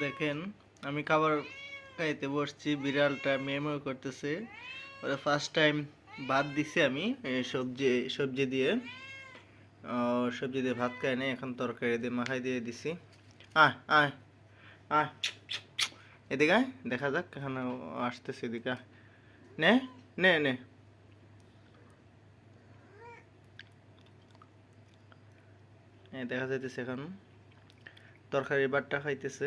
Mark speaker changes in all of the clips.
Speaker 1: দেখেন আমি খাবার খাইতে বসছি, বিড়ালটা মেও করতেছে। ওরা ফার্স্ট টাইম ভাত দিছি আমি সবজি সবজি দিয়ে সবজি দিয়ে ভাত খাই নাই, এখন তরকারি দিয়ে মাখাই দিয়ে দিছি। আয় আয় আয়, এদিকে আয়, দেখা যাক এখানে আসতেছে, এদিকে আয়। নে নে নে, দেখা যাইতেছে এখন তরকারি ভাতটা খাইতেছে।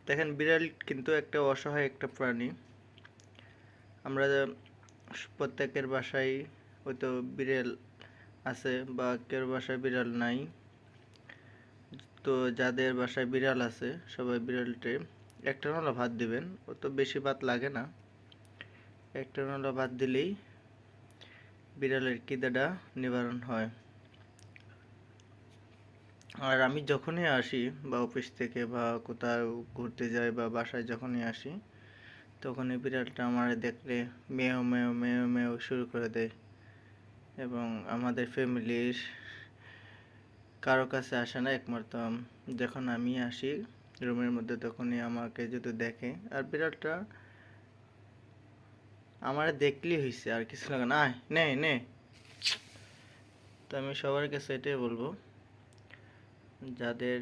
Speaker 1: দেখেন বিড়াল কিন্তু একটা অসহায় একটা প্রাণী। আমরা প্রত্যেকের বাসায় হয়তো বিড়াল আছে বা কেউ বাসায় বিড়াল নাই। তো যাদের বাসায় বিড়াল আছে সবাই বিড়ালটে একটা নলা ভাত দিবেন, ও তো বেশি ভাত লাগে না, একটা নলা ভাত দিলেই বিড়ালের খিদেটা নিবারণ হয়। আর আমি যখনই আসি বা অফিস থেকে বা কোথাও ঘুরতে যাই বা বাসায় যখনই আসি, তখন এই বিড়ালটা আমার দেখলে মেও মেও মেও মেও শুরু করে দেয়। এবং আমাদের ফ্যামিলির কারো কাছে আসে না, একমাত্র যখন আমি আসি রুমের মধ্যে তখনই আমাকে যদি দেখে। আর বিড়ালটা আমার দেখলেই হয়েছে, আর কিছু লাগে না। আয় নে নে। তো আমি সবার কাছে এটাই বলবো, যাদের